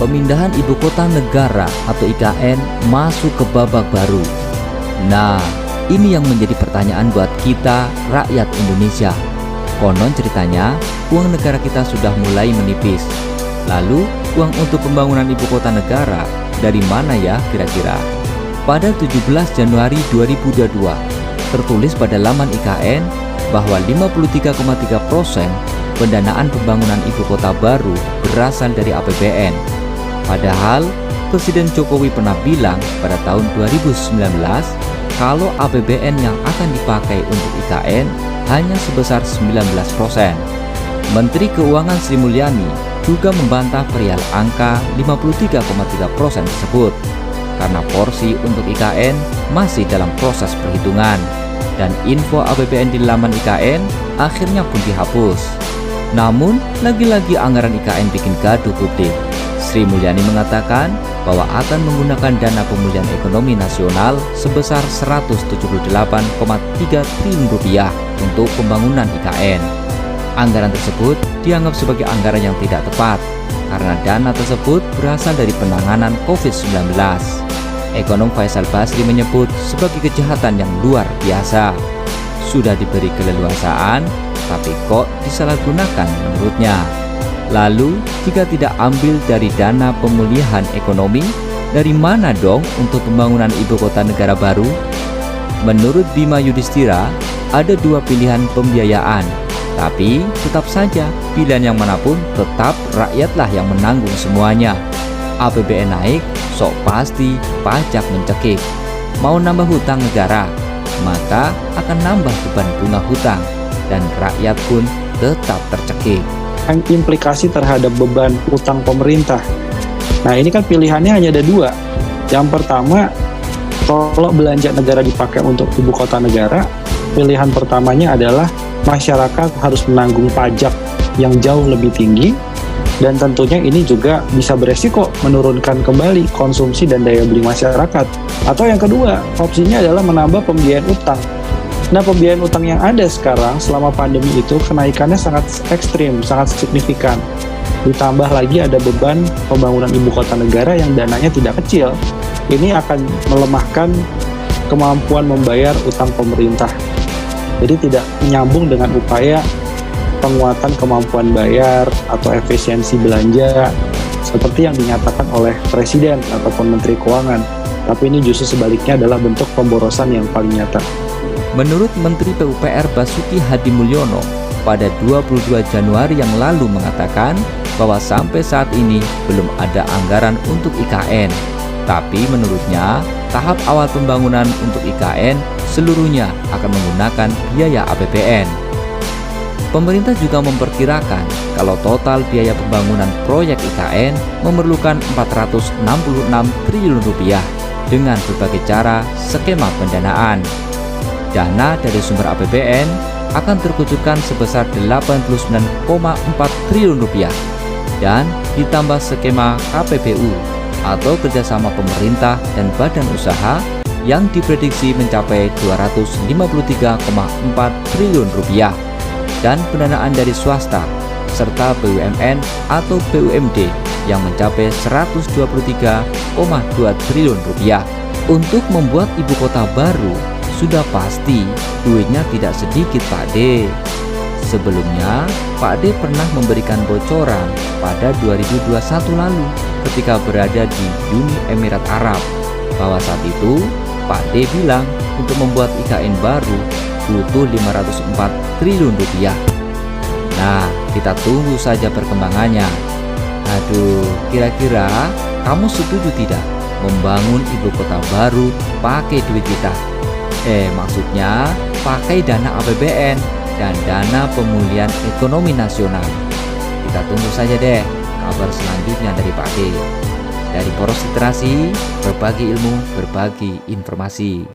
pemindahan ibu kota negara atau IKN masuk ke babak baru. Nah, ini yang menjadi pertanyaan buat kita rakyat Indonesia. Konon ceritanya, uang negara kita sudah mulai menipis. Lalu, uang untuk pembangunan ibu kota negara dari mana ya kira-kira? Pada 17 Januari 2022, tertulis pada laman IKN bahwa 53,3% pendanaan pembangunan ibu kota baru berasal dari APBN. Padahal, Presiden Jokowi pernah bilang pada tahun 2019 kalau APBN yang akan dipakai untuk IKN hanya sebesar 19%. Menteri Keuangan Sri Mulyani juga membantah perihal angka 53,3% tersebut karena porsi untuk IKN masih dalam proses perhitungan dan info APBN di laman IKN akhirnya pun dihapus. Namun, lagi-lagi anggaran IKN bikin gaduh publik. Sri Mulyani mengatakan bahwa akan menggunakan dana pemulihan ekonomi nasional sebesar 178,3 triliun rupiah untuk pembangunan IKN. Anggaran tersebut dianggap sebagai anggaran yang tidak tepat karena dana tersebut berasal dari penanganan COVID-19. Ekonom Faisal Basri menyebut sebagai kejahatan yang luar biasa. Sudah diberi keleluasaan, tapi kok disalahgunakan menurutnya. Lalu, jika tidak ambil dari dana pemulihan ekonomi, dari mana dong untuk pembangunan ibu kota negara baru? Menurut Bima Yudhistira, ada dua pilihan pembiayaan, tapi tetap saja pilihan yang manapun tetap rakyatlah yang menanggung semuanya. APBN naik, sok pasti pajak mencekik. Mau nambah hutang negara, maka akan nambah beban bunga hutang, dan rakyat pun tetap tercekik. Implikasi terhadap beban utang pemerintah. Nah, ini kan pilihannya hanya ada dua. Yang pertama, kalau belanja negara dipakai untuk ibu kota negara, pilihan pertamanya adalah masyarakat harus menanggung pajak yang jauh lebih tinggi, dan tentunya ini juga bisa beresiko menurunkan kembali konsumsi dan daya beli masyarakat. Atau yang kedua, opsinya adalah menambah pembiayaan utang. Nah, pembiayaan utang yang ada sekarang selama pandemi itu kenaikannya sangat ekstrim, sangat signifikan. Ditambah lagi ada beban pembangunan ibu kota negara yang dananya tidak kecil. Ini akan melemahkan kemampuan membayar utang pemerintah. Jadi tidak nyambung dengan upaya penguatan kemampuan bayar atau efisiensi belanja seperti yang dinyatakan oleh Presiden ataupun Menteri Keuangan. Tapi ini justru sebaliknya adalah bentuk pemborosan yang paling nyata. Menurut Menteri PUPR Basuki Hadimulyono, pada 22 Januari yang lalu mengatakan bahwa sampai saat ini belum ada anggaran untuk IKN. Tapi menurutnya, tahap awal pembangunan untuk IKN seluruhnya akan menggunakan biaya APBN. Pemerintah juga memperkirakan kalau total biaya pembangunan proyek IKN memerlukan 466 triliun rupiah dengan berbagai cara skema pendanaan. Dana dari sumber APBN akan terkucurkan sebesar 89,4 triliun rupiah dan ditambah skema KPBU atau kerjasama pemerintah dan badan usaha yang diprediksi mencapai 253,4 triliun rupiah dan pendanaan dari swasta serta BUMN atau BUMD yang mencapai 123,2 triliun rupiah. Untuk membuat ibu kota baru sudah pasti duitnya tidak sedikit, Pak D. Sebelumnya, Pak D pernah memberikan bocoran pada 2021 lalu ketika berada di Uni Emirat Arab bahwa saat itu Pak D bilang untuk membuat IKN baru butuh 504 triliun rupiah. Nah, kita tunggu saja perkembangannya. Aduh, kira-kira kamu setuju tidak membangun ibu kota baru pakai duit kita? Maksudnya pakai dana APBN dan dana pemulihan ekonomi nasional. Kita tunggu saja deh kabar selanjutnya dari Pak D. Dari Poros Literasi, berbagi ilmu, berbagi informasi.